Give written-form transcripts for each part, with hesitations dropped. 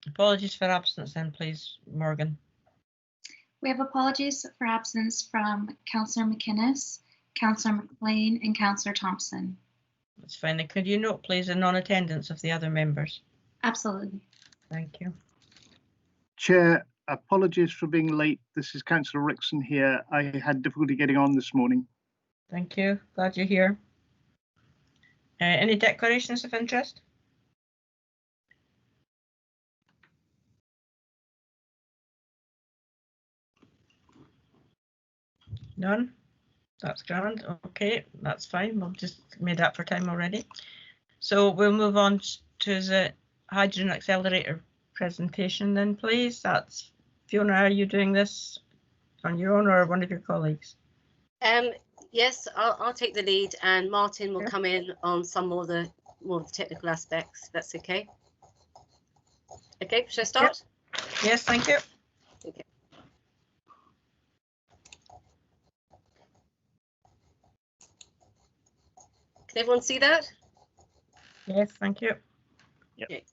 Apologies for absence then, please, Morgan. We have apologies for absence from Councillor McInnes, Councillor McLean, and Councillor Thompson. That's fine. And could you note, please, the non-attendance of the other members? Absolutely. Thank you. Chair, apologies for being late. This is Councillor Rickson here. I had difficulty getting on this morning. Thank you. Glad you're here. Any declarations of interest? None? That's grand. Okay, that's fine. We've just made up for time already. So we'll move on to the Hydrogen Accelerator presentation then, please. That's Fiona, are you doing this on your own or one of your colleagues? Yes, I'll take the lead, and Martin will come in on some more of the technical aspects. That's okay. Okay, shall I start? Yes, thank you. Okay. Can everyone see that? Yes, thank you. Yep. Okay.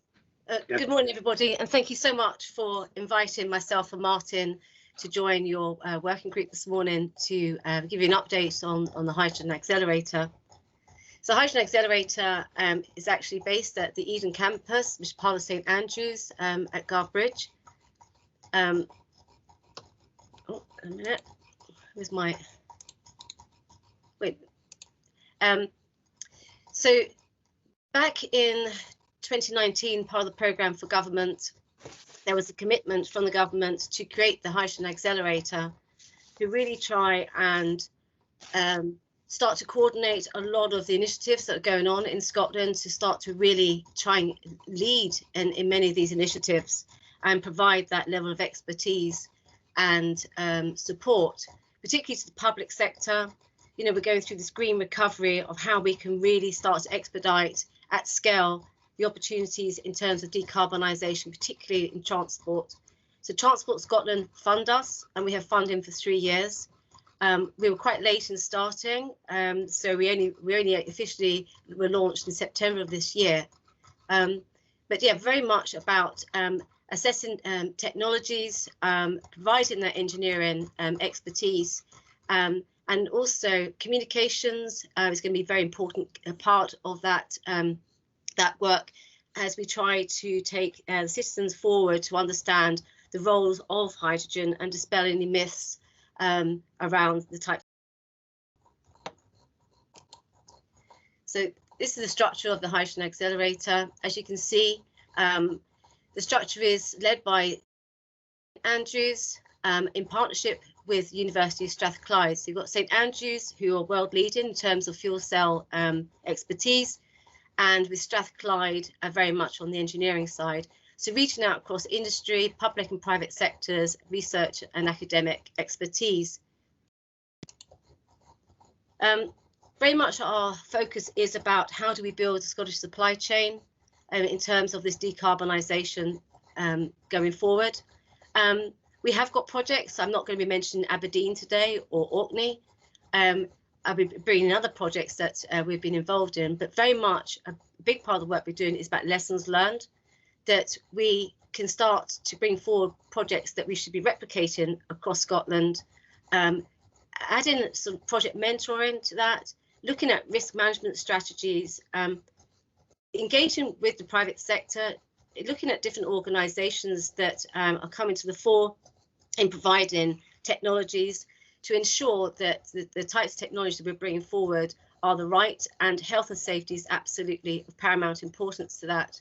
Good morning, everybody, and thank you so much for inviting myself and Martin to join your working group this morning to give you an update on the Hydrogen Accelerator. So Hydrogen Accelerator is actually based at the Eden campus, which is part of St Andrews at Guardbridge. Oh, a minute. Where's my... Wait. So back in 2019, part of the programme for government, there was a commitment from the government to create the Hydrogen Accelerator, to really try and start to coordinate a lot of the initiatives that are going on in Scotland, to start to really try and lead in many of these initiatives and provide that level of expertise and support, particularly to the public sector. You know, we're going through this green recovery of how we can really start to expedite at scale the opportunities in terms of decarbonisation, particularly in transport. So Transport Scotland fund us, and we have funding for 3 years. We were quite late in starting, so we only officially were launched in September of this year. But yeah, very much about assessing technologies, providing that engineering expertise, and also communications is going to be a very important part of that that work, as we try to take the citizens forward to understand the roles of hydrogen and dispel any myths around the type. So this is the structure of the Hydrogen Accelerator. As you can see, the structure is led by Andrews in partnership with University of Strathclyde. So you've got St Andrews, who are world leading in terms of fuel cell expertise, and with Strathclyde are very much on the engineering side. So reaching out across industry, public and private sectors, research and academic expertise. Very much our focus is about how do we build a Scottish supply chain in terms of this decarbonisation going forward. We have got projects. I'm not going to be mentioning Aberdeen today or Orkney. I'll be bringing other projects that we've been involved in, but very much a big part of the work we're doing is about lessons learned, that we can start to bring forward projects that we should be replicating across Scotland, adding some project mentoring to that, looking at risk management strategies, engaging with the private sector, looking at different organisations that are coming to the fore in providing technologies to ensure that the types of technology that we're bringing forward are the right, and health and safety is absolutely of paramount importance to that.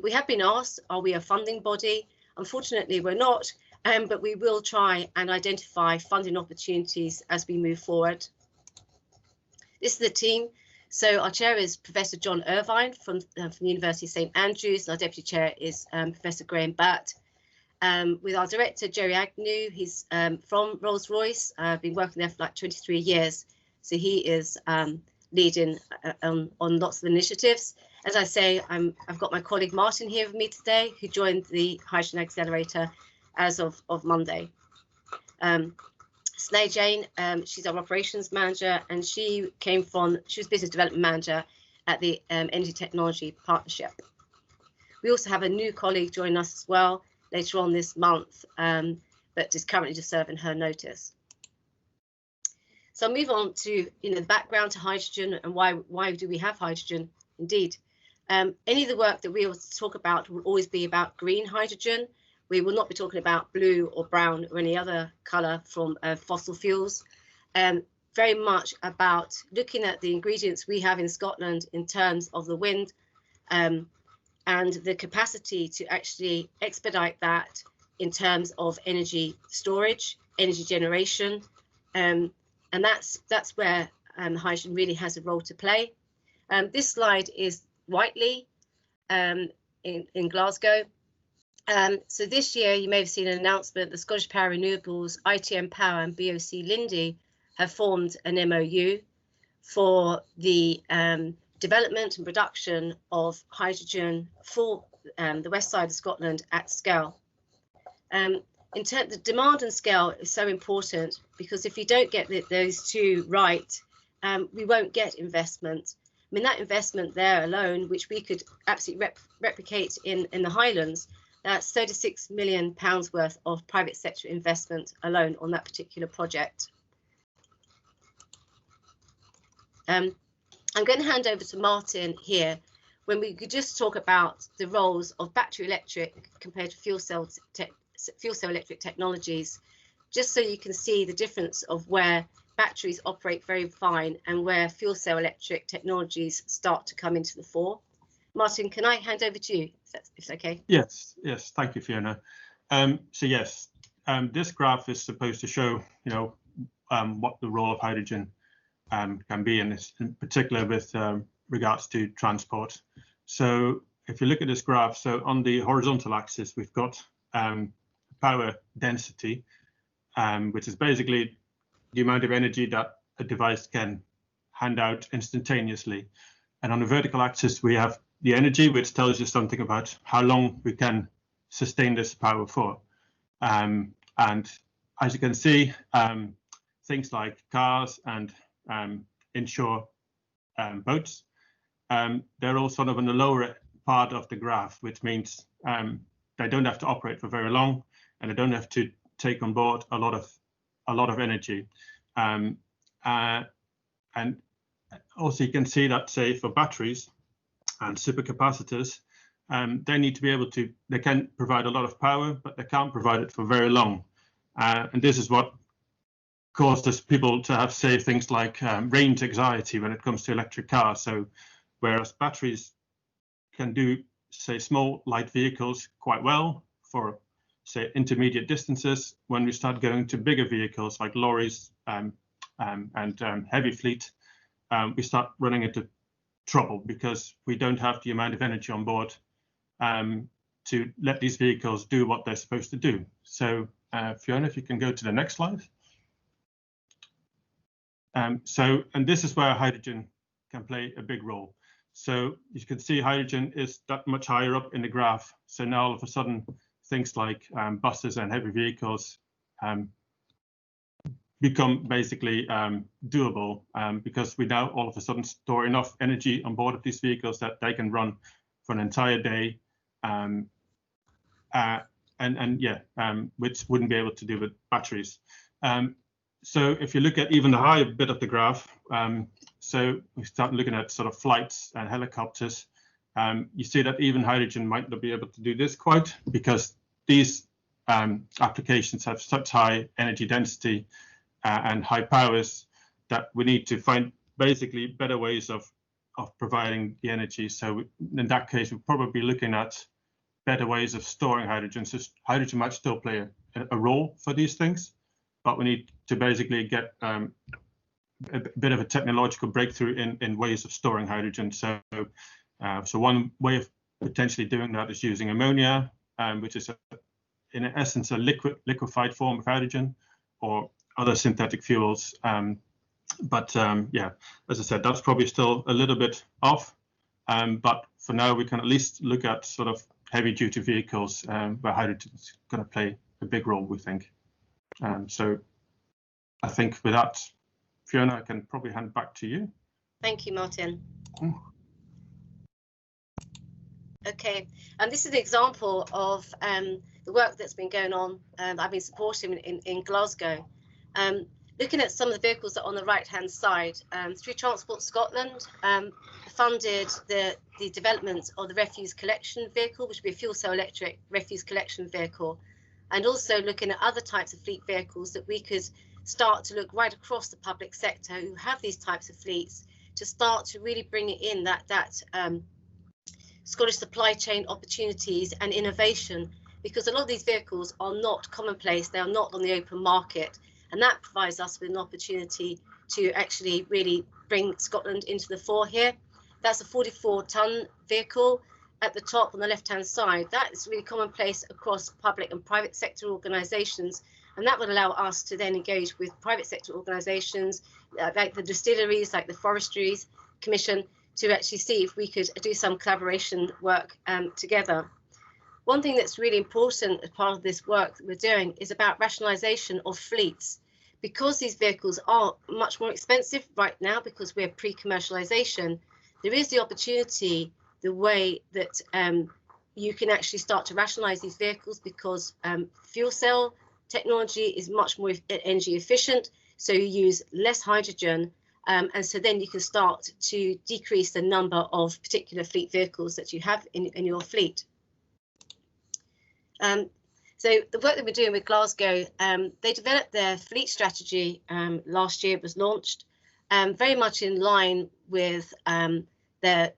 We have been asked, are we a funding body? Unfortunately, we're not, but we will try and identify funding opportunities as we move forward. This is the team. So our chair is Professor John Irvine from the University of St Andrews, and our deputy chair is Professor Graham Batt. With our director, Jerry Agnew, he's from Rolls-Royce, been working there for like 23 years. So he is leading on lots of initiatives. As I say, I've got my colleague Martin here with me today, who joined the Hydrogen Accelerator as of Monday. Sneh Jane, she's our operations manager, and she was business development manager at the Energy Technology Partnership. We also have a new colleague joining us as well later on this month, but is currently just serving her notice. So I'll move on to the background to hydrogen and why do we have hydrogen indeed. Any of the work that we will talk about will always be about green hydrogen. We will not be talking about blue or brown or any other colour from fossil fuels. Very much about looking at the ingredients we have in Scotland in terms of the wind and the capacity to actually expedite that in terms of energy storage, energy generation, and that's where hydrogen really has a role to play. This slide is Whiteley in Glasgow. So this year you may have seen an announcement, the Scottish Power Renewables, ITM Power and BOC Linde have formed an MOU for the development and production of hydrogen for the west side of Scotland at scale. The demand and scale is so important, because if you don't get those two right, we won't get investment. I mean, that investment there alone, which we could absolutely replicate in the Highlands, that's £36 million worth of private sector investment alone on that particular project. I'm going to hand over to Martin here, when we could just talk about the roles of battery electric compared to fuel cell electric technologies, just so you can see the difference of where batteries operate very fine and where fuel cell electric technologies start to come into the fore. Martin, can I hand over to you, if it's okay? Yes, thank you, Fiona. So yes, this graph is supposed to show, what the role of hydrogen can be in this, in particular with regards to transport. So if you look at this graph, so on the horizontal axis, we've got power density, which is basically the amount of energy that a device can hand out instantaneously. And on the vertical axis, we have the energy, which tells you something about how long we can sustain this power for. And as you can see, things like cars and inshore boats, they're all sort of in the lower part of the graph, which means they don't have to operate for very long, and they don't have to take on board a lot of energy. And also you can see that, say, for batteries and supercapacitors, they need to be able to, they can provide a lot of power, but they can't provide it for very long. And this is what causes people to have, say, things like range anxiety when it comes to electric cars. So whereas batteries can do, say, small light vehicles quite well for, say, intermediate distances, when we start going to bigger vehicles like lorries and heavy fleet, we start running into trouble because we don't have the amount of energy on board to let these vehicles do what they're supposed to do. So Fiona, if you can go to the next slide. And this is where hydrogen can play a big role. So you can see hydrogen is that much higher up in the graph. So now all of a sudden, things like buses and heavy vehicles become basically doable because we now all of a sudden store enough energy on board of these vehicles that they can run for an entire day, which wouldn't be able to do with batteries. So if you look at even the higher bit of the graph, so we start looking at sort of flights and helicopters, you see that even hydrogen might not be able to do this quite, because these applications have such high energy density and high powers that we need to find basically better ways of providing the energy. So in that case, we're probably looking at better ways of storing hydrogen. So hydrogen might still play a role for these things, but we need to basically get a bit of a technological breakthrough in ways of storing hydrogen. So one way of potentially doing that is using ammonia, which is in essence a liquefied form of hydrogen, or other synthetic fuels. Yeah, as I said, that's probably still a little bit off. But for now, we can at least look at sort of heavy duty vehicles where hydrogen is going to play a big role, we think. So I think with that, Fiona, I can probably hand back to you. Thank you, Martin. Okay, and this is an example of the work that's been going on that I've been supporting in Glasgow. Looking at some of the vehicles that are on the right-hand side, through Transport Scotland, funded the development of the refuse collection vehicle, which would be a fuel cell electric refuse collection vehicle, and also looking at other types of fleet vehicles that we could start to look right across the public sector who have these types of fleets to start to really bring it in that Scottish supply chain opportunities and innovation, because a lot of these vehicles are not commonplace, they are not on the open market, and that provides us with an opportunity to actually really bring Scotland into the fore here. That's a 44-ton vehicle at the top on the left-hand side. That is really commonplace across public and private sector organisations, and that would allow us to then engage with private sector organisations like the distilleries, like the Forestries Commission, to actually see if we could do some collaboration work together. One thing that's really important as part of this work that we're doing is about rationalisation of fleets. Because these vehicles are much more expensive right now because we're pre-commercialisation, there is the opportunity, the way that you can actually start to rationalise these vehicles, because fuel cell technology is much more energy efficient, so you use less hydrogen, and so then you can start to decrease the number of particular fleet vehicles that you have in your fleet. So the work that we're doing with Glasgow, they developed their fleet strategy last year. It was launched very much in line with their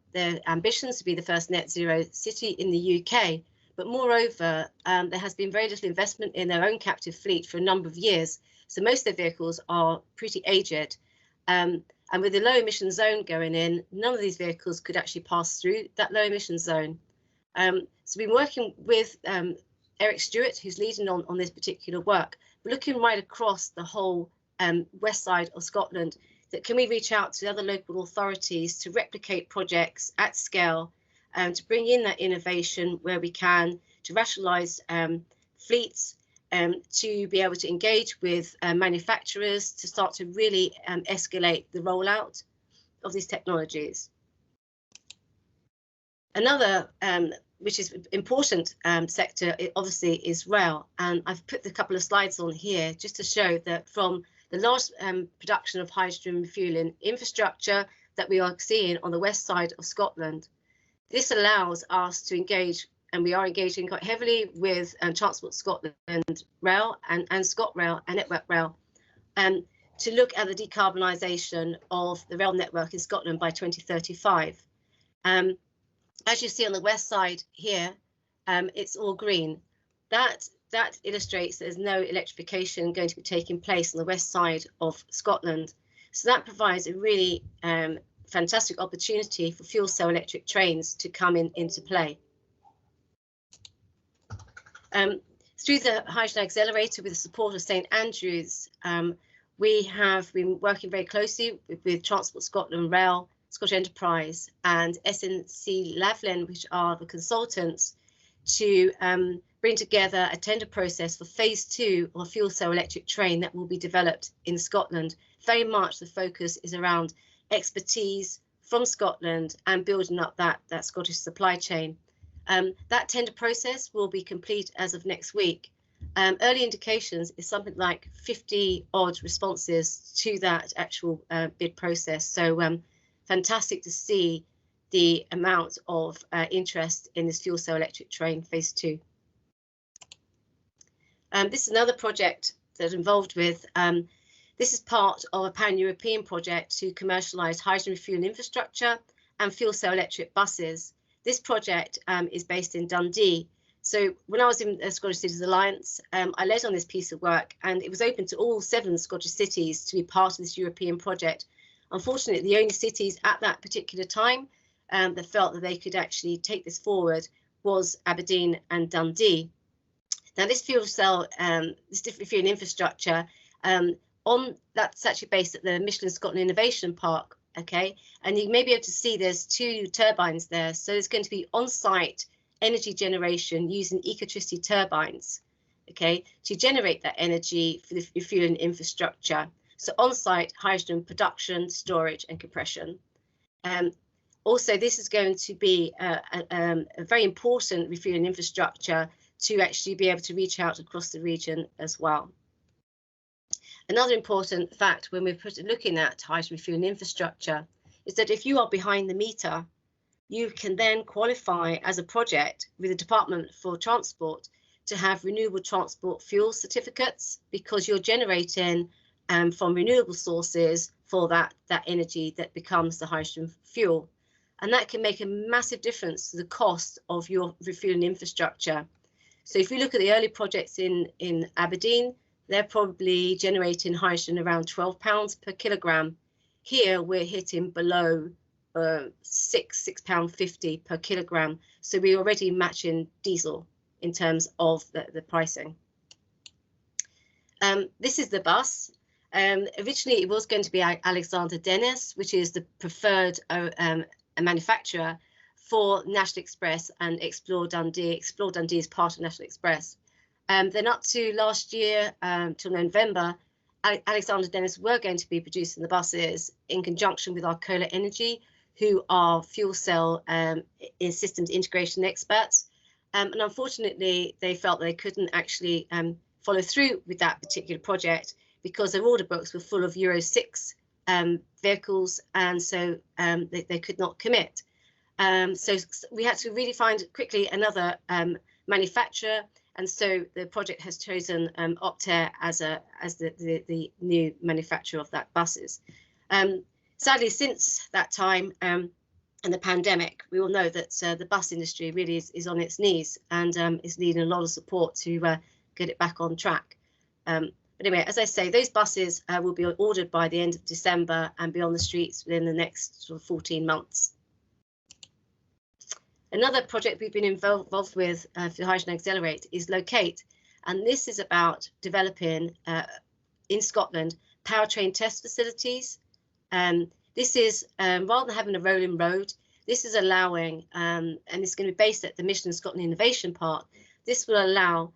ambitions to be the first net zero city in the UK. But moreover, there has been very little investment in their own captive fleet for a number of years. So most of their vehicles are pretty aged. And with the low emission zone going in, none of these vehicles could actually pass through that low emission zone. So we've been working with Eric Stewart, who's leading on this particular work, looking right across the whole west side of Scotland, that can we reach out to other local authorities to replicate projects at scale, to bring in that innovation where we can, to rationalise fleets, to be able to engage with manufacturers to start to really escalate the rollout of these technologies. Another which is important sector, obviously, is rail, and I've put a couple of slides on here just to show that from the large production of hydrogen refuelling infrastructure that we are seeing on the west side of Scotland, this allows us to engage, and we are engaging quite heavily with Transport Scotland Rail and ScotRail and Network Rail, to look at the decarbonisation of the rail network in Scotland by 2035. As you see on the west side here, it's all green. That illustrates there's no electrification going to be taking place on the west side of Scotland. So that provides a really fantastic opportunity for fuel cell electric trains to come into play. Through the Hydrogen Accelerator, with the support of St Andrews, we have been working very closely with Transport Scotland Rail, Scottish Enterprise and SNC Lavalin, which are the consultants, to bring together a tender process for phase 2 of a fuel cell electric train that will be developed in Scotland. Very much the focus is around expertise from Scotland and building up that Scottish supply chain. That tender process will be complete as of next week. Early indications is something like 50 odd responses to that actual bid process. So fantastic to see the amount of interest in this fuel cell electric train phase 2. This is another project that I'm involved with. This is part of a pan-European project to commercialise hydrogen refuelling infrastructure and fuel cell electric buses. This project is based in Dundee. So when I was in the Scottish Cities Alliance, I led on this piece of work, and it was open to all 7 Scottish cities to be part of this European project. Unfortunately, the only cities at that particular time that felt that they could actually take this forward was Aberdeen and Dundee. Now, this fuel cell, this different fuel infrastructure, that's actually based at the Michelin Scotland Innovation Park, okay? And you may be able to see there's 2 turbines there. So there's going to be on-site energy generation using ecotricity turbines, okay, to generate that energy for the refuelling infrastructure. So on-site hydrogen production, storage and compression. Also, this is going to be a very important refueling infrastructure to actually be able to reach out across the region as well. Another important fact when we're looking at hydrogen refueling infrastructure is that if you are behind the meter, you can then qualify as a project with the Department for Transport to have renewable transport fuel certificates, because you're generating from renewable sources for that energy that becomes the hydrogen fuel. And that can make a massive difference to the cost of your refueling infrastructure. So if you look at the early projects in Aberdeen, they're probably generating hydrogen around £12 per kilogram. Here we're hitting below £6.50 per kilogram. So we're already matching diesel in terms of the pricing. This is the bus. Originally it was going to be Alexander Dennis, which is the preferred manufacturer for National Express and Explore Dundee. Explore Dundee is part of National Express. Then up to last year, till November, Alexander Dennis were going to be producing the buses in conjunction with Arcola Energy, who are fuel cell systems integration experts. And unfortunately, they felt they couldn't actually follow through with that particular project because their order books were full of Euro 6 vehicles, and so they could not commit. So we had to really find quickly another manufacturer, and so the project has chosen Optare as the new manufacturer of that buses. Sadly, since that time and the pandemic, we all know that the bus industry really is on its knees and is needing a lot of support to get it back on track. But anyway, as I say, those buses will be ordered by the end of December and be on the streets within the next sort of 14 months. Another project we've been involved with for Hydrogen Accelerator is Locate, and this is about developing in Scotland powertrain test facilities. This is rather than having a rolling road, this is allowing, and it's going to be based at the Michelin Scotland Innovation Park. This will allow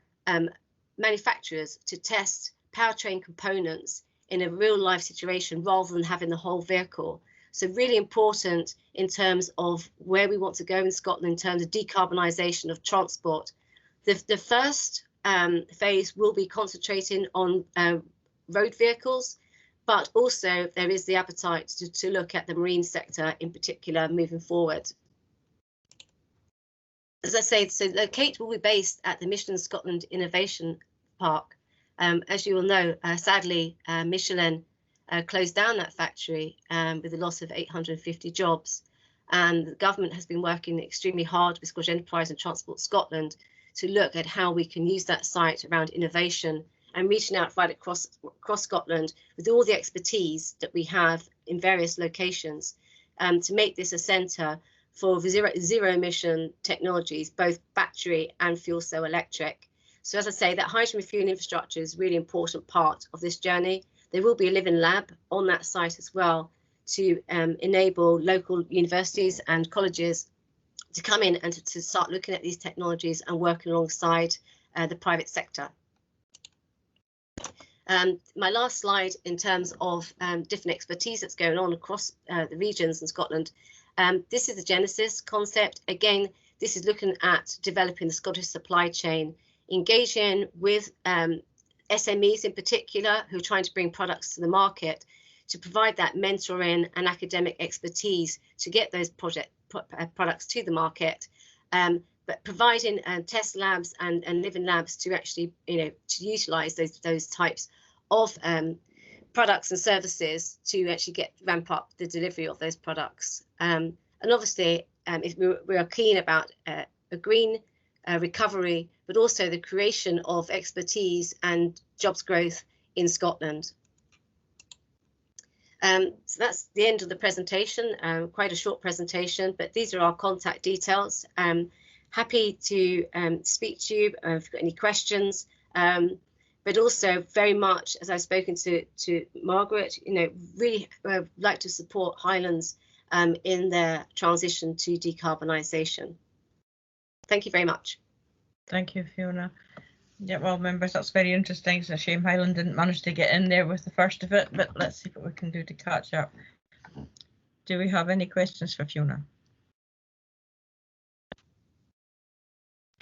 manufacturers to test powertrain components in a real life situation rather than having the whole vehicle. So really important in terms of where we want to go in Scotland in terms of decarbonisation of transport. The first phase will be concentrating on road vehicles, but also there is the appetite to look at the marine sector in particular moving forward. As I say, so Locate will be based at the Michelin Scotland Innovation Park. As you will know, sadly, Michelin closed down that factory with a loss of 850 jobs. And the government has been working extremely hard with Scottish Enterprise and Transport Scotland to look at how we can use that site around innovation and reaching out right across Scotland with all the expertise that we have in various locations to make this a centre for zero emission technologies, both battery and fuel cell electric. So as I say, that hydrogen refueling infrastructure is a really important part of this journey. There will be a living lab on that site as well to enable local universities and colleges to come in and to start looking at these technologies and working alongside the private sector. My last slide in terms of different expertise that's going on across the regions in Scotland. This is the Genesis concept. Again, this is looking at developing the Scottish supply chain, engaging with SMEs in particular who are trying to bring products to the market, to provide that mentoring and academic expertise to get those products to the market, but providing test labs and living labs to actually, to utilise those types of products and services to actually ramp up the delivery of those products. And obviously, if we are keen about a green recovery, but also the creation of expertise and jobs growth in Scotland. So that's the end of the presentation, quite a short presentation, but these are our contact details. Happy to speak to you if you've got any questions, but also very much, as I've spoken to Margaret, really like to support Highlands in their transition to decarbonisation. Thank you very much. Thank you, Fiona. Yeah, well, members, that's very interesting. It's a shame Highland didn't manage to get in there with the first of it, but let's see what we can do to catch up. Do we have any questions for Fiona?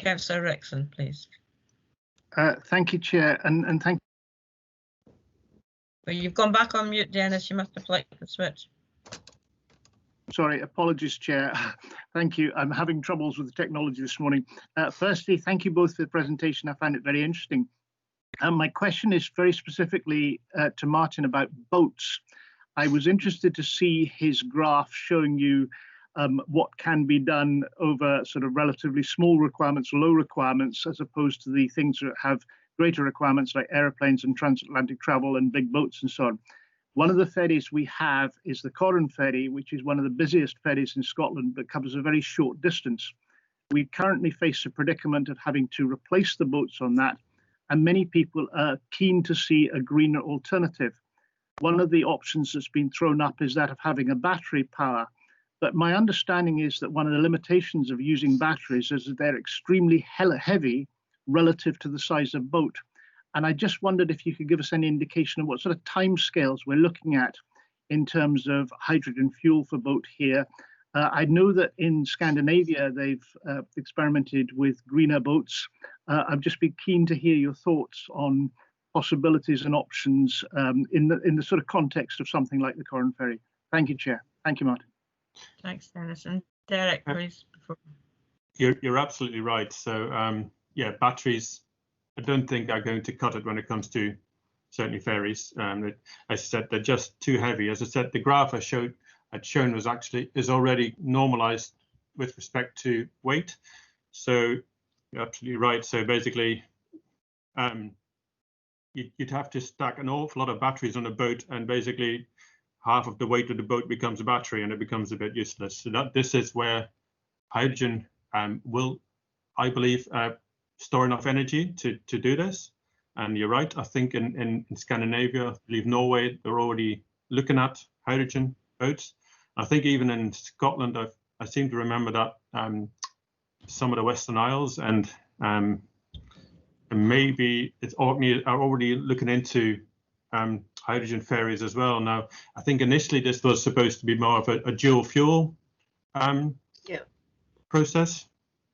Councillor Rixon, please. Thank you, Chair, and thank. Well, you've gone back on mute, Dennis. You must have flicked the switch. Sorry, apologies, Chair. Thank you. I'm having troubles with the technology this morning. Firstly, thank you both for the presentation. I found it very interesting. My question is very specifically to Martin about boats. I was interested to see his graph showing you what can be done over sort of relatively small requirements, low requirements, as opposed to the things that have greater requirements like aeroplanes and transatlantic travel and big boats and so on. One of the ferries we have is the Corran ferry, which is one of the busiest ferries in Scotland, but covers a very short distance. We currently face a predicament of having to replace the boats on that, and many people are keen to see a greener alternative. One of the options that's been thrown up is that of having a battery power. But my understanding is that one of the limitations of using batteries is that they're extremely heavy relative to the size of boat. And I just wondered if you could give us any indication of what sort of timescales we're looking at in terms of hydrogen fuel for boat here. I know that in Scandinavia, they've experimented with greener boats. I'd just be keen to hear your thoughts on possibilities and options in the sort of context of something like the Corran ferry. Thank you, Chair. Thank you, Martin. Thanks, Dennis. And Derek, please. You're absolutely right. So yeah, batteries, I don't think are going to cut it when it comes to certainly ferries. As I said, they're just too heavy. As I said, the graph I'd shown is already normalized with respect to weight. So you're absolutely right. So basically, you'd have to stack an awful lot of batteries on a boat, and basically half of the weight of the boat becomes a battery, and it becomes a bit useless. So this is where hydrogen will, I believe, store enough energy to do this. And you're right, I think in Scandinavia, I believe Norway, they're already looking at hydrogen boats. I think even in Scotland, I seem to remember that some of the Western Isles and maybe it's Orkney are already looking into hydrogen ferries as well. Now, I think initially this was supposed to be more of a dual fuel process.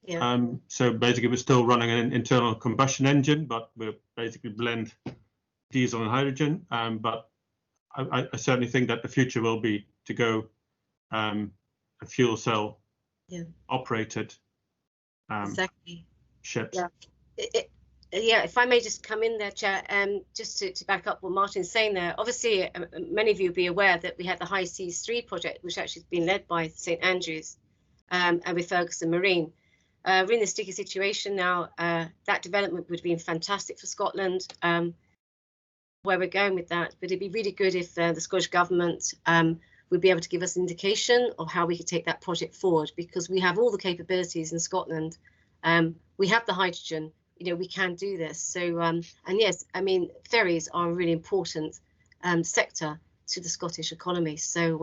Yeah. So basically we're still running an internal combustion engine, but we'll basically blend diesel and hydrogen. But I certainly think that the future will be to go a fuel cell operated ships. Yeah, if I may just come in there, Chair, just to back up what Martin's saying there. Obviously, many of you will be aware that we had the High Seas 3 project, which actually has been led by St Andrews and with Ferguson Marine. We're in a sticky situation now. That development would have been fantastic for Scotland, where we're going with that. But it'd be really good if the Scottish Government would be able to give us an indication of how we could take that project forward, because we have all the capabilities in Scotland. We have the hydrogen. You know, we can do this. So, and yes, I mean, ferries are a really important sector to the Scottish economy. So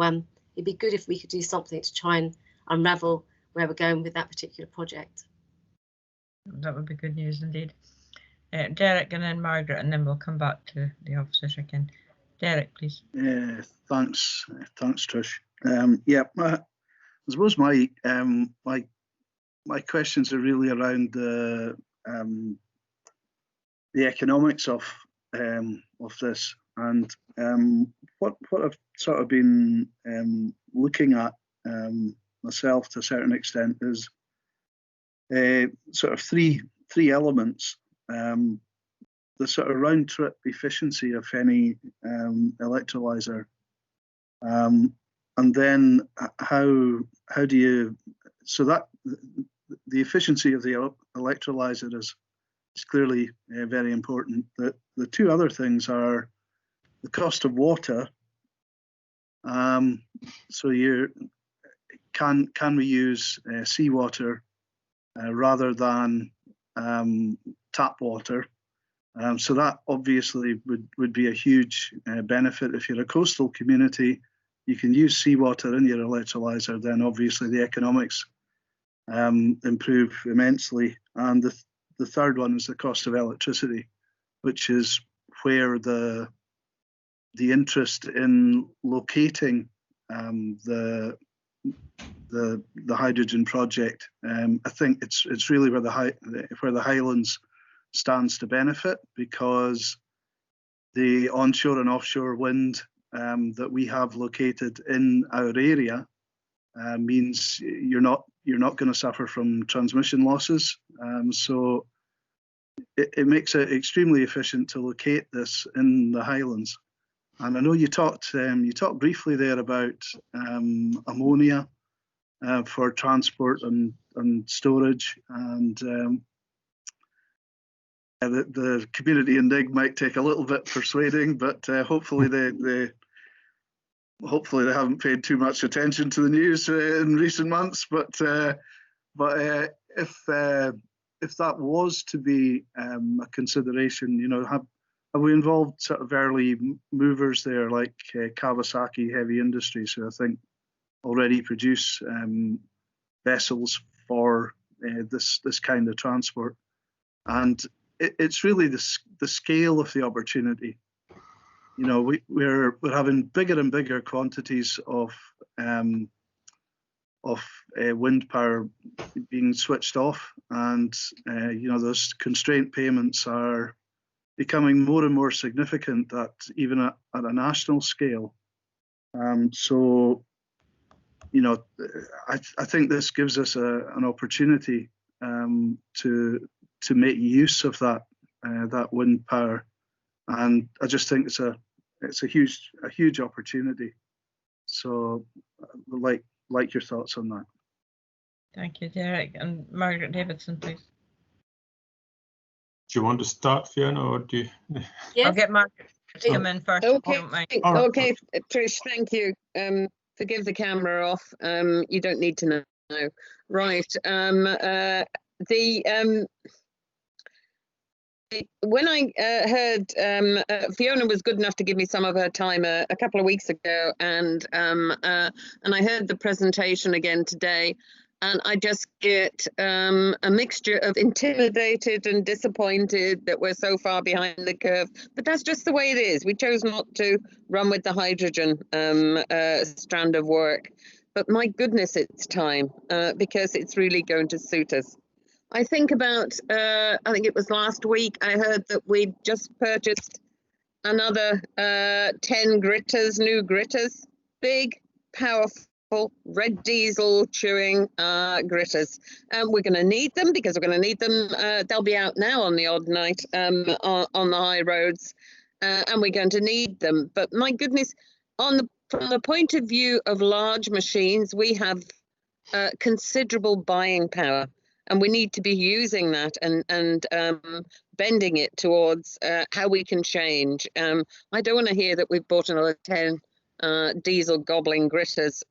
it'd be good if we could do something to try and unravel where we're going with that particular project. That would be good news indeed. Derek and then Margaret, and then we'll come back to the officers again. Derek, please. Thanks, Trish. I suppose my questions are really around the economics of this, and what I've sort of been looking at myself to a certain extent is sort of three elements. The sort of round trip efficiency of any electrolyzer, and then how do you, so that the efficiency of the electrolyzer is clearly very important. The two other things are the cost of water. So can we use seawater rather than tap water? So that obviously would be a huge benefit. If you're a coastal community, you can use seawater in your electrolyzer, then obviously the economics improve immensely. And the third one is the cost of electricity, which is where the interest in locating the the hydrogen project. I think it's really where the Highlands stands to benefit, because the onshore and offshore wind that we have located in our area means you're not going to suffer from transmission losses. So it makes it extremely efficient to locate this in the Highlands. And I know you talked briefly there about ammonia for transport and storage, and the community in Dig might take a little bit persuading, but hopefully they haven't paid too much attention to the news in recent months. But if that was to be a consideration, you know, have we involved sort of early movers there, like Kawasaki Heavy Industries, who I think already produce vessels for this kind of transport, and it's really the scale of the opportunity. You know, we're having bigger and bigger quantities of wind power being switched off, and you know, those constraint payments are becoming more and more significant, even at a national scale. So, you know, I think this gives us an opportunity to make use of that wind power, and I just think it's a huge opportunity. So, like your thoughts on that. Thank you, Derek. And Margaret Davidson, please. Do you want to start, Fiona, or do you? Yes. I'll get Margaret to come in first. Okay, Don't mind. okay, Trish, thank you. Forgive the camera off. You don't need to know. Right. When I heard Fiona was good enough to give me some of her time a couple of weeks ago, and I heard the presentation again today, and I just get a mixture of intimidated and disappointed that we're so far behind the curve. But that's just the way it is. We chose not to run with the hydrogen strand of work. But my goodness, it's time, because it's really going to suit us. I think about, I think it was last week, I heard that we just purchased another 10 gritters, new gritters, big, powerful, red diesel chewing gritters. We're going to need them, because we're going to need them. They'll be out now on the odd night on the high roads, and we're going to need them. But my goodness, from the point of view of large machines, we have considerable buying power. And we need to be using that and bending it towards how we can change. I don't want to hear that we've bought another 10 diesel gobbling gritters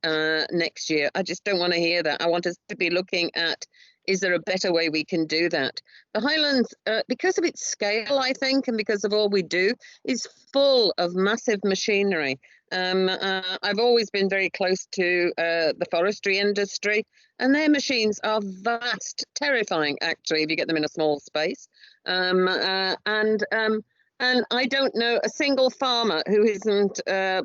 next year. I just don't want to hear that. I want us to be looking at, is there a better way we can do that? The Highlands, because of its scale, I think, and because of all we do, is full of massive machinery. I've always been very close to the forestry industry, and their machines are vast, terrifying, actually, if you get them in a small space. And I don't know a single farmer who isn't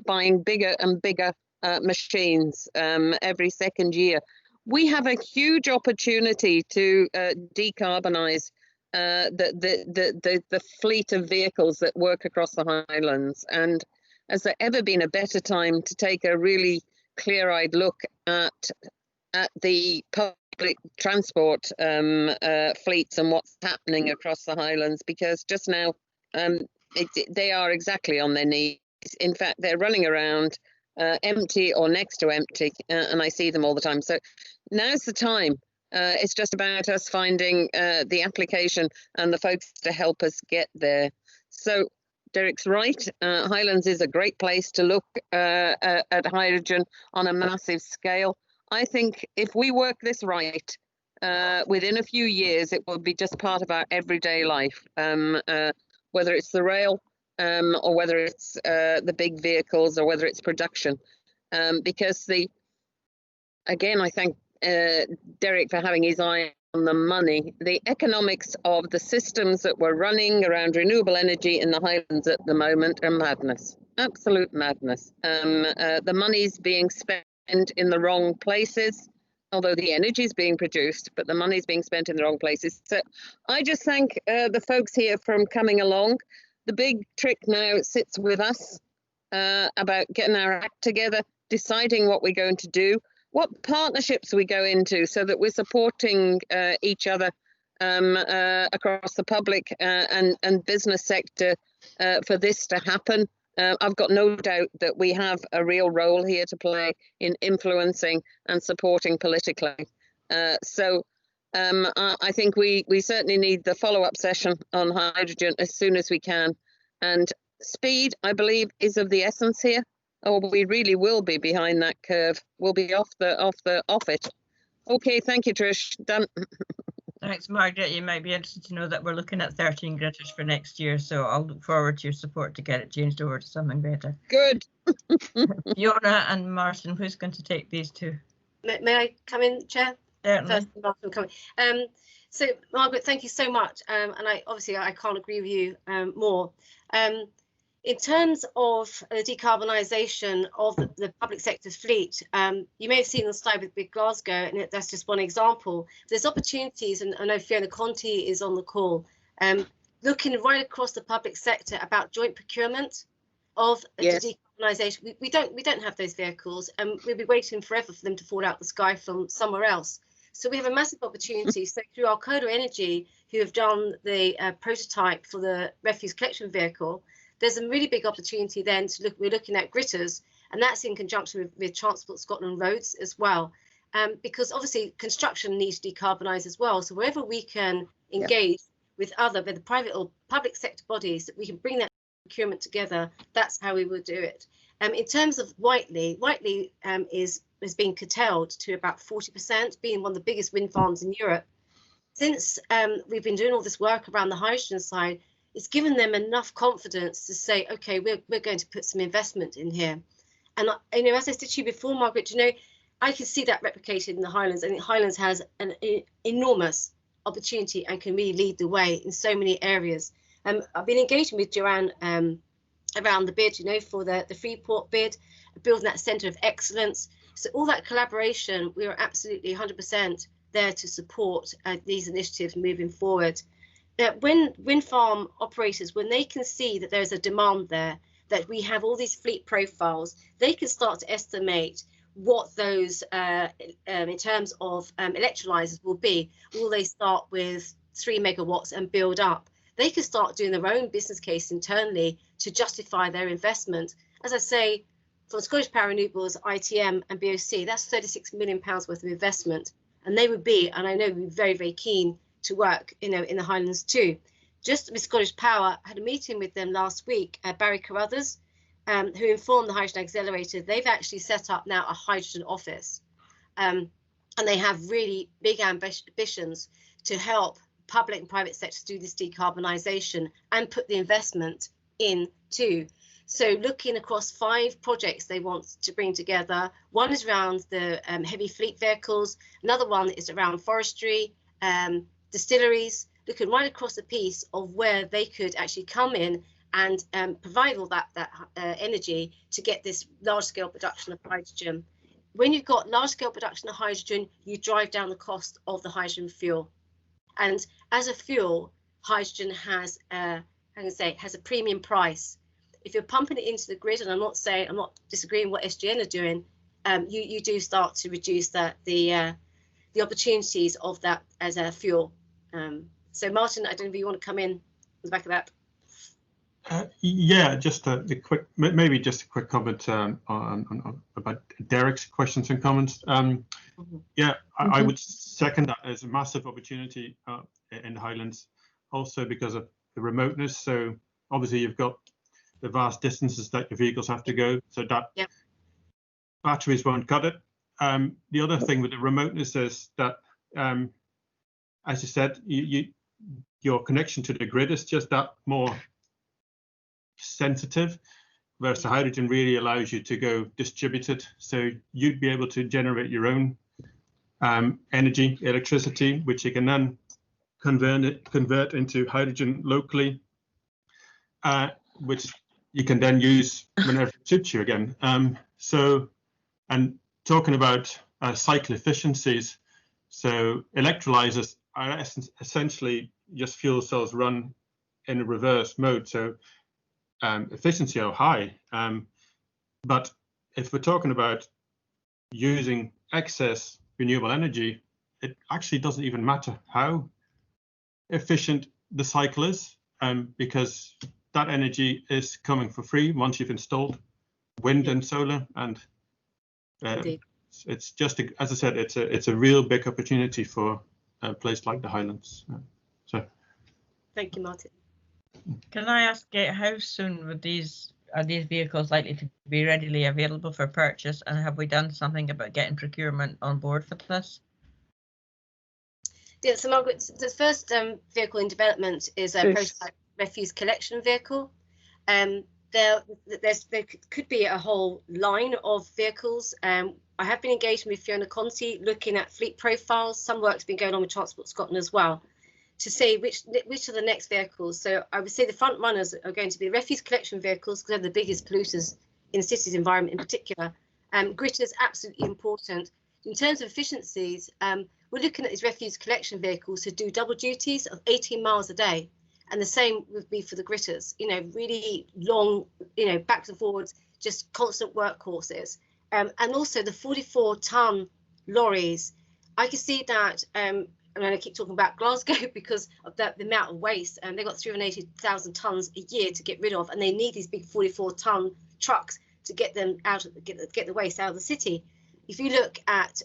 buying bigger and bigger machines every second year. We have a huge opportunity to decarbonise the fleet of vehicles that work across the Highlands. And has there ever been a better time to take a really clear-eyed look at the public transport fleets and what's happening across the Highlands? Because just now they are exactly on their knees. In fact, they're running around empty or next to empty, and I see them all the time. So now's the time. It's just about us finding the application and the folks to help us get there. So Derek's right. Highlands is a great place to look at hydrogen on a massive scale. I think if we work this right, within a few years, it will be just part of our everyday life, whether it's the rail or whether it's the big vehicles or whether it's production. Because again, I thank Derek for having his eye on the money. The economics of the systems that we're running around renewable energy in the Highlands at the moment are madness, absolute madness. The money's being spent spent in the wrong places, although the energy is being produced, but the money is being spent in the wrong places. So I just thank the folks here from coming along. The big trick now sits with us about getting our act together, deciding what we're going to do, what partnerships we go into so that we're supporting each other across the public and business sector for this to happen. I've got no doubt that we have a real role here to play in influencing and supporting politically. So I think we certainly need the follow-up session on hydrogen as soon as we can. And speed, I believe, is of the essence here, or we really will be behind that curve. We'll be off it. Okay, thank you, Trish. Done. Thanks, Margaret. You might be interested to know that we're looking at 13 gritters for next year, so I'll look forward to your support to get it changed over to something better. Good. Fiona and Martin, who's going to take these two? May I come in, Chair? Certainly. First, Martin, come in. So, Margaret, thank you so much. And I can't agree with you more. In terms of the decarbonisation of the public sector fleet, you may have seen the slide with Glasgow, and that's just one example. There's opportunities, and I know Fiona Conti is on the call, looking right across the public sector about joint procurement of yes. the decarbonisation. We don't have those vehicles, and we'll be waiting forever for them to fall out the sky from somewhere else. So we have a massive opportunity. So through Alcoa Energy, who have done the prototype for the refuse collection vehicle, there's a really big opportunity then to look. We're looking at gritters, and that's in conjunction with Transport Scotland Roads as well, because obviously construction needs to decarbonise as well. So wherever we can engage with the private or public sector bodies, that we can bring that procurement together, that's how we will do it. In terms of Whiteley has been curtailed to about 40%, being one of the biggest wind farms in Europe. Since we've been doing all this work around the hydrogen side, it's given them enough confidence to say, okay, we're going to put some investment in here. And as I said to you before, Margaret, I can see that replicated in the Highlands. I think Highlands has an enormous opportunity and can really lead the way in so many areas. I've been engaging with Joanne around the bid, for the Freeport bid, building that centre of excellence. So all that collaboration, we are absolutely 100% there to support these initiatives moving forward. When wind farm operators, when they can see that there's a demand there, that we have all these fleet profiles, they can start to estimate what those, in terms of electrolyzers will be. Will they start with 3 megawatts and build up? They can start doing their own business case internally to justify their investment. As I say, from Scottish Power Renewables, ITM and BOC, that's £36 million worth of investment. And they would be, and I know, would be very, very keen to work, in the Highlands too. Just with Scottish Power, I had a meeting with them last week, Barry Carruthers, who informed the Hydrogen Accelerator. They've actually set up now a hydrogen office, and they have really big ambitions to help public and private sectors do this decarbonisation and put the investment in too. So looking across 5 projects they want to bring together. One is around the heavy fleet vehicles. Another one is around forestry, distilleries, looking right across the piece of where they could actually come in and provide all that energy to get this large-scale production of hydrogen. When you've got large-scale production of hydrogen, you drive down the cost of the hydrogen fuel. And as a fuel, hydrogen has a premium price. If you're pumping it into the grid, and I'm not disagreeing what SGN are doing, you do start to reduce the opportunities of that as a fuel. So Martin, I don't know if you want to come in on the back of that. Yeah, just a quick comment about Derek's questions and comments. Yeah, I would second that as a massive opportunity in the Highlands, also because of the remoteness. So obviously you've got the vast distances that your vehicles have to go, so that batteries won't cut it. The other thing with the remoteness is that, as you said, your connection to the grid is just that more sensitive, whereas the hydrogen really allows you to go distributed. So you'd be able to generate your own energy, electricity, which you can then convert into hydrogen locally, which you can then use whenever it suits you again. And talking about cycle efficiencies, so electrolyzers are essentially just fuel cells run in a reverse mode, so efficiency are high. But if we're talking about using excess renewable energy, it actually doesn't even matter how efficient the cycle is, because that energy is coming for free once you've installed wind and solar, and it's just, as I said, it's a real big opportunity for a place like the Highlands. So, thank you, Martin. Can I ask, how soon would are these vehicles likely to be readily available for purchase, and have we done something about getting procurement on board for this? Yeah, so Margaret, the first vehicle in development is a prototype refuse collection vehicle. There could be a whole line of vehicles. I have been engaging with Fiona Conti, looking at fleet profiles. Some work's been going on with Transport Scotland as well, to see which are the next vehicles. So I would say the front runners are going to be refuse collection vehicles, because they're the biggest polluters in the city's environment in particular. Gritters, absolutely important. In terms of efficiencies, we're looking at these refuse collection vehicles to do double duties of 18 miles a day. And the same would be for the gritters, really long, backwards and forwards, just constant workhorses. And also the 44-ton lorries. I can see that, and I keep talking about Glasgow because of the amount of waste, and they've got 380,000 tons a year to get rid of, and they need these big 44-ton trucks to get them out, get the waste out of the city. If you look at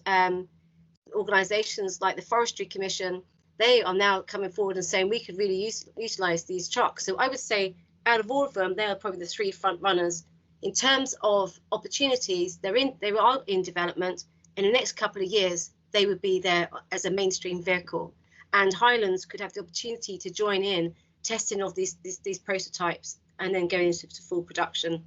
organisations like the Forestry Commission, they are now coming forward and saying we could really utilise these trucks. So I would say out of all of them, they are probably the three front runners. In terms of opportunities, they are in development. In the next couple of years, they would be there as a mainstream vehicle. And Highlands could have the opportunity to join in testing of these prototypes and then going into full production.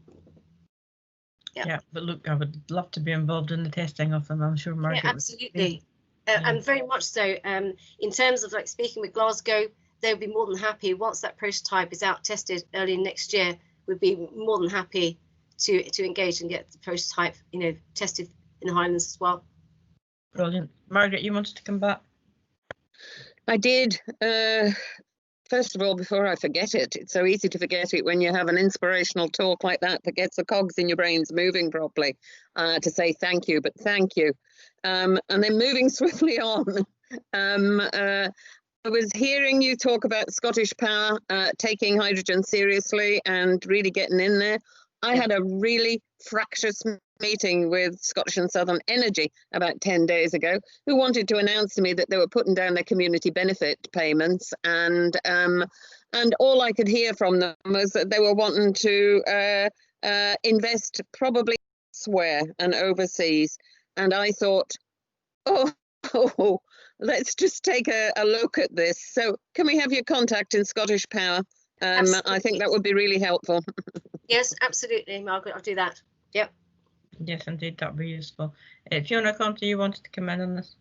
Yeah, but look, I would love to be involved in the testing of them. I'm sure Margaret. Yeah, absolutely. And very much so. In terms of speaking with Glasgow, they would be more than happy once that prototype is out tested early next year. Would be more than happy to engage and get the prototype, tested in the Highlands as well. Brilliant. Margaret, you wanted to come back? I did. First of all, before I forget it, it's so easy to forget it when you have an inspirational talk like that gets the cogs in your brains moving properly, to say thank you, but thank you. And then moving swiftly on, I was hearing you talk about Scottish Power taking hydrogen seriously and really getting in there. I had a really fractious meeting with Scottish and Southern Energy about 10 days ago, who wanted to announce to me that they were putting down their community benefit payments, and all I could hear from them was that they were wanting to invest probably elsewhere and overseas. And I thought, oh, let's just take a look at this. So can we have your contact in Scottish Power? I think that would be really helpful. Yes, absolutely, Margaret, I'll do that. Yep. Yes, indeed, that would be useful. Fiona Conti, you wanted to come in on this?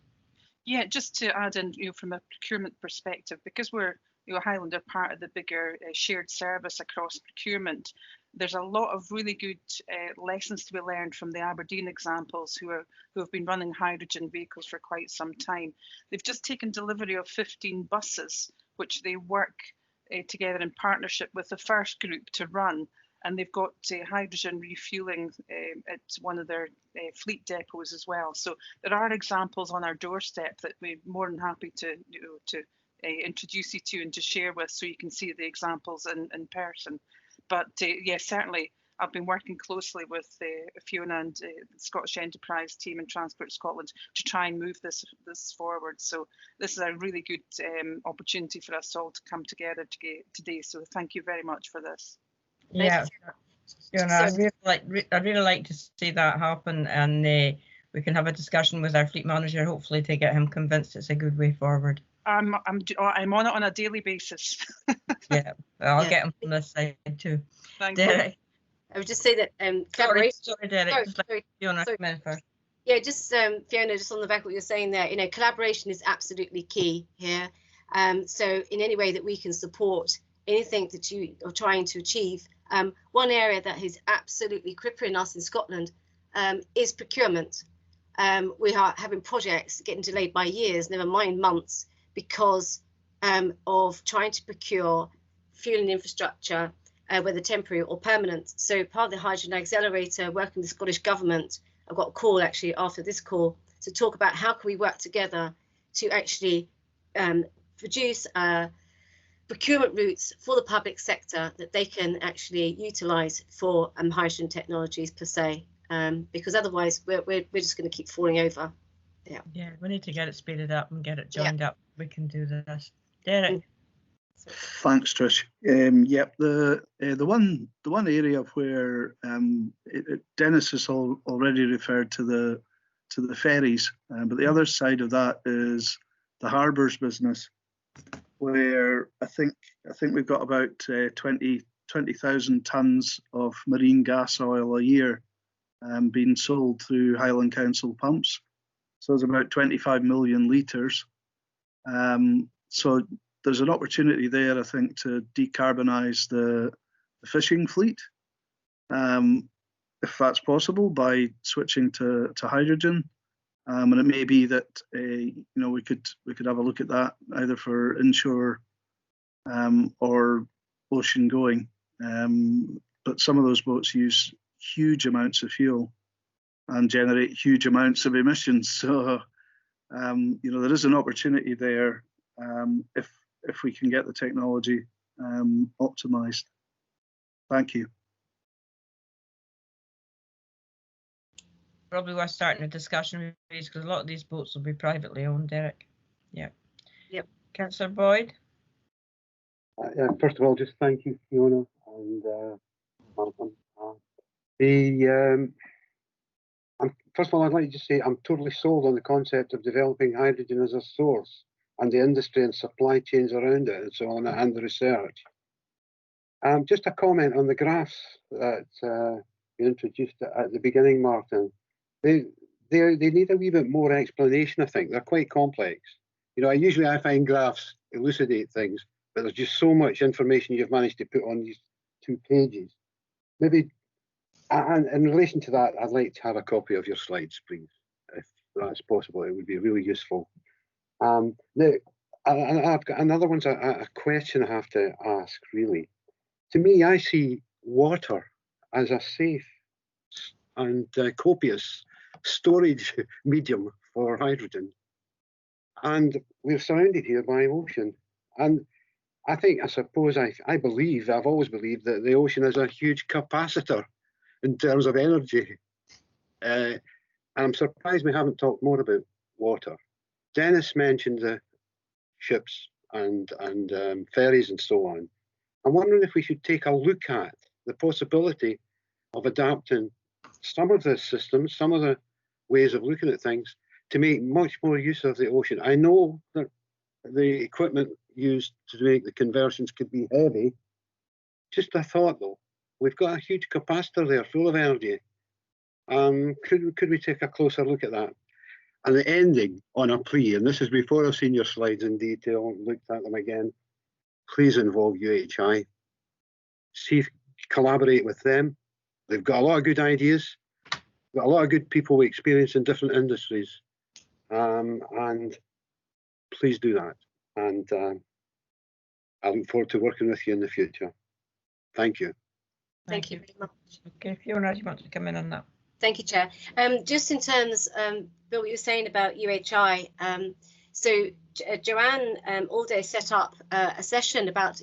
Yeah, just to add in, from a procurement perspective, because we're, Highland are part of the bigger shared service across procurement, there's a lot of really good lessons to be learned from the Aberdeen examples, who have been running hydrogen vehicles for quite some time. They've just taken delivery of 15 buses, which they work together in partnership with the first group to run. And they've got hydrogen refueling at one of their fleet depots as well. So there are examples on our doorstep that we're more than happy to introduce you to and to share with, so you can see the examples in person. But yeah, certainly I've been working closely with Fiona and the Scottish Enterprise team in Transport Scotland to try and move this forward. So this is a really good opportunity for us all to come together today. So thank you very much for this. Yeah, I'd really like to see that happen, and we can have a discussion with our fleet manager, hopefully, to get him convinced it's a good way forward. I'm on it on a daily basis. Yeah, I'll get him from this side too. Thank Derek. you. I would just say that collaboration. Sorry, Derek. Fiona, come in first. Yeah, just Fiona, just on the back of what you're saying there, collaboration is absolutely key here. So in any way that we can support anything that you are trying to achieve, one area that is absolutely crippling us in Scotland is procurement. we are having projects getting delayed by years, never mind months, because of trying to procure fueling infrastructure, whether temporary or permanent. So part of the Hydrogen Accelerator, working with the Scottish Government, I've got a call actually after this call to talk about how can we work together to actually produce procurement routes for the public sector that they can actually utilise for hydrogen technologies per se, because otherwise we're just going to keep falling over. Yeah, we need to get it speeded up and get it joined up. We can do this. Derek. Thanks, Trish. Yep, the one area where Dennis has already referred to the ferries, but the other side of that is the harbours business, where I think we've got about 20,000 tonnes of marine gas oil a year being sold through Highland Council pumps. So it's about 25 million litres. So there's an opportunity there, I think, to decarbonise the fishing fleet, if that's possible, by switching to hydrogen. And it may be that we could have a look at that either for inshore or ocean going. But some of those boats use huge amounts of fuel and generate huge amounts of emissions. So there is an opportunity there if we can get the technology optimized. Thank you. Probably worth starting a discussion with these, because a lot of these boats will be privately owned, Derek. Yeah. Yep. Councillor Boyd. First of all, just thank you, Fiona, and Malcolm. First of all, I'd like to just say I'm totally sold on the concept of developing hydrogen as a source and the industry and supply chains around it and so on, and the research. Just a comment on the graphs that you introduced at the beginning, Martin. They need a wee bit more explanation, I think. They're quite complex. Usually I find graphs elucidate things, but there's just so much information you've managed to put on these 2 pages. Maybe, and in relation to that, I'd like to have a copy of your slides, please, if that's possible. It would be really useful. Now, I've got another one's a question I have to ask, really. To me, I see water as a safe and copious storage medium for hydrogen. And we're surrounded here by ocean. And I suppose I've always believed that the ocean is a huge capacitor in terms of energy. And I'm surprised we haven't talked more about water. Dennis mentioned the ships and ferries and so on. I'm wondering if we should take a look at the possibility of adapting some of the systems, some of the ways of looking at things to make much more use of the ocean. I know that the equipment used to make the conversions could be heavy. Just a thought though, we've got a huge capacitor there full of energy. Could we take a closer look at that? And the ending on a plea, and this is before I've seen your slides in detail, looked at them again, please involve UHI. Collaborate with them. They've got a lot of good ideas, got a lot of good people with experience in different industries. And please do that. And I look forward to working with you in the future. Thank you. Thank you very much. Okay, Fiona, do you want to come in on that? Thank you, Chair. Just in terms, Bill, what you were saying about UHI, so Joanne all day set up a session about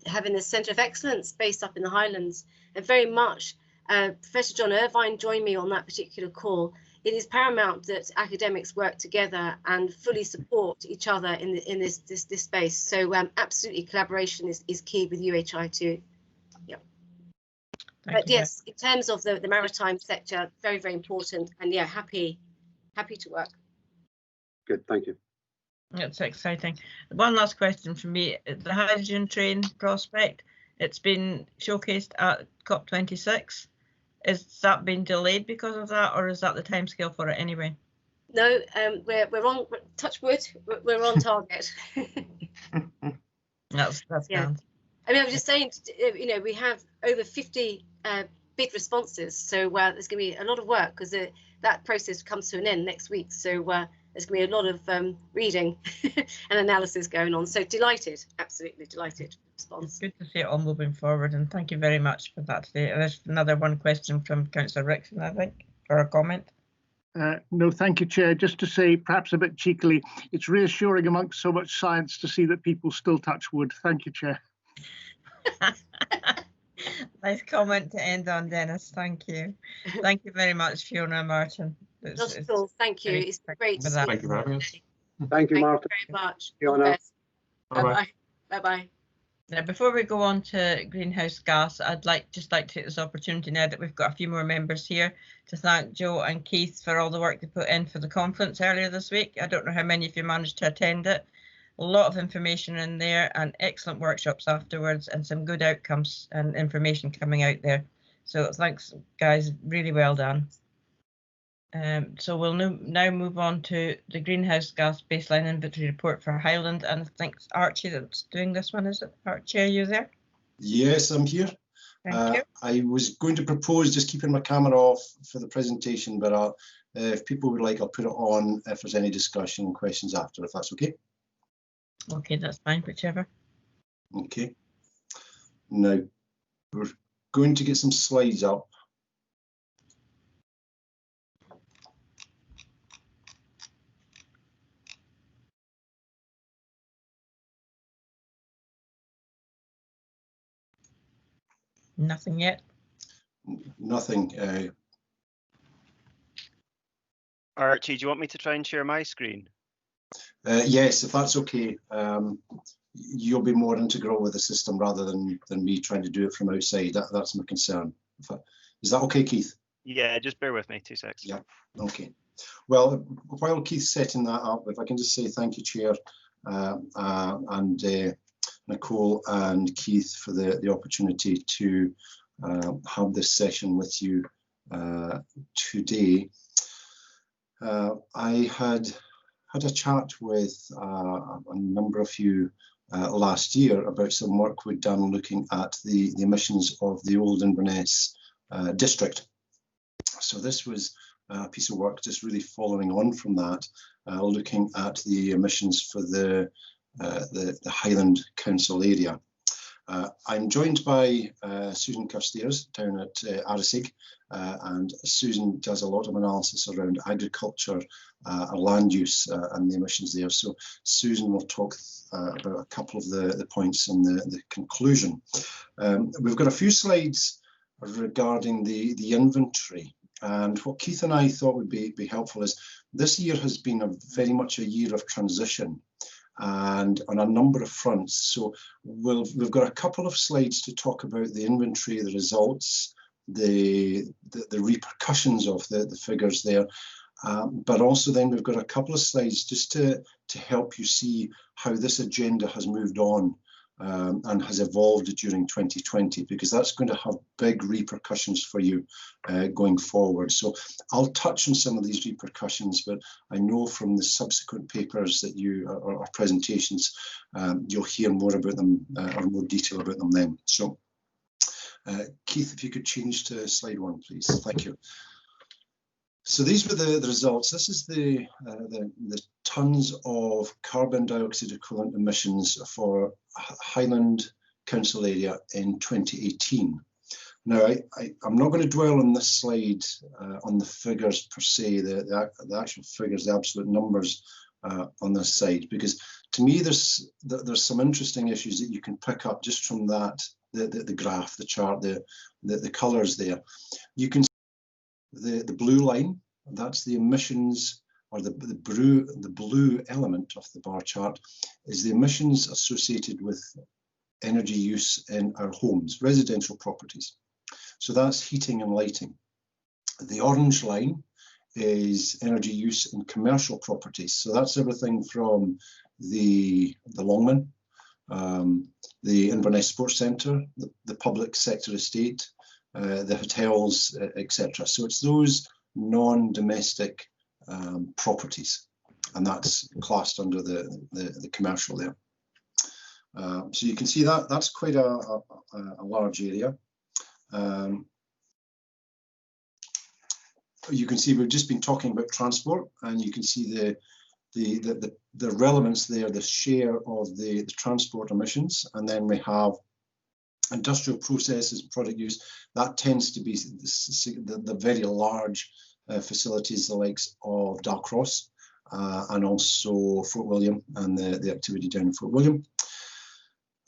having the Centre of Excellence based up in the Highlands, and very much Professor John Irvine joined me on that particular call. It is paramount that academics work together and fully support each other in this space. So absolutely, collaboration is key with UHI too. Yeah. But yes, in terms of the maritime sector, very, very important, and yeah, happy to work. Good, thank you. That's exciting. One last question from me. The hydrogen train prospect, it's been showcased at COP26. Is that been delayed because of that, or is that the timescale for it anyway? No, we're on, touch wood, we're on target. That's yeah. grand. I mean, I was just saying, we have over 50 bid responses, so there's going to be a lot of work, because that process comes to an end next week. So there's going to be a lot of reading and analysis going on. So delighted, absolutely delighted response. It's good to see it all moving forward, and thank you very much for that today. There's another one question from Councillor Rickson, I think, for a comment. No, thank you, Chair. Just to say, perhaps a bit cheekily, it's reassuring amongst so much science to see that people still touch wood. Thank you, Chair. Nice comment to end on, Dennis. Thank you. Thank you very much, Fiona and Martin. Not at all. Thank you. It's great to see you. Thank you for having us. Thank you, Martin. Very much. Fiona. Bye-bye. Bye-bye. Now, before we go on to greenhouse gas, I'd just like to take this opportunity now that we've got a few more members here to thank Joe and Keith for all the work they put in for the conference earlier this week. I don't know how many of you managed to attend it. A lot of information in there and excellent workshops afterwards and some good outcomes and information coming out there. So thanks, guys. Really well done. So we'll now move on to the greenhouse gas baseline inventory report for Highland, and I think it's Archie that's doing this one, is it? Archie, are you there? Yes, I'm here. Thank you. I was going to propose just keeping my camera off for the presentation, but if people would like, I'll put it on if there's any discussion and questions after, if that's okay. Okay, that's fine, whichever. Okay. Now, we're going to get some slides up. Nothing yet. Nothing. Archie, do you want me to try and share my screen? Yes, if that's okay. You'll be more integral with the system rather than me trying to do it from outside. That's my concern. Is that okay, Keith? Yeah, just bear with me 2 seconds. Yeah, okay. Well, while Keith's setting that up, if I can just say thank you, Chair, and Nicole and Keith for the opportunity to have this session with you today. I had a chat with a number of you last year about some work we'd done looking at the emissions of the old Inverness district. So this was a piece of work just really following on from that, looking at the emissions for the Highland Council area. I'm joined by Susan Carstairs down at Arisig, and Susan does a lot of analysis around agriculture, land use and the emissions there. So Susan will talk about a couple of the points in the conclusion. We've got a few slides regarding the inventory. And what Keith and I thought would be helpful is this year has been very much a year of transition, and on a number of fronts. So we've got a couple of slides to talk about the inventory, the results, the repercussions of the figures there. But also then we've got a couple of slides just to help you see how this agenda has moved on and has evolved during 2020, because that's going to have big repercussions for you going forward. So I'll touch on some of these repercussions, but I know from the subsequent papers that or presentations, you'll hear more about them or more detail about them then. So Keith, if you could change to slide 1, please. Thank you. So these were the results. This is the tonnes of carbon dioxide equivalent emissions for Highland Council area in 2018. Now, I'm not going to dwell on this slide on the figures per se, the actual figures, the absolute numbers on this side, because to me there's some interesting issues that you can pick up just from that, the graph, the chart, the colours there. You can see the blue line, that's the emissions, or the blue element of the bar chart is the emissions associated with energy use in our homes, residential properties. So that's heating and lighting. The orange line is energy use in commercial properties. So that's everything from the Longman, the Inverness Sports Centre, the public sector estate, the hotels, etc. So it's those non-domestic properties, and that's classed under the commercial there. So you can see that that's quite a you can see we've just been talking about transport, and you can see the relevance there, the share of the transport emissions, and then we have industrial processes, product use. That tends to be the very large facilities, the likes of Dalcross and also Fort William and the activity down in Fort William.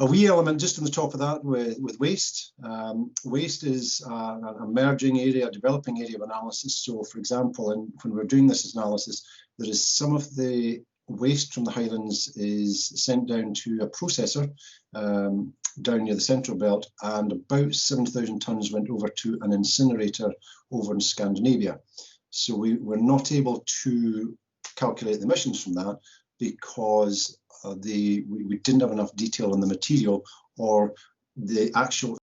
A wee element just on the top of that with waste. Waste is an emerging area, a developing area of analysis. So, for example, when we're doing this analysis, there is some of the waste from the Highlands is sent down to a processor down near the Central Belt, and about 7,000 tonnes went over to an incinerator over in Scandinavia. So we're not able to calculate the emissions from that because we didn't have enough detail on the material or the actual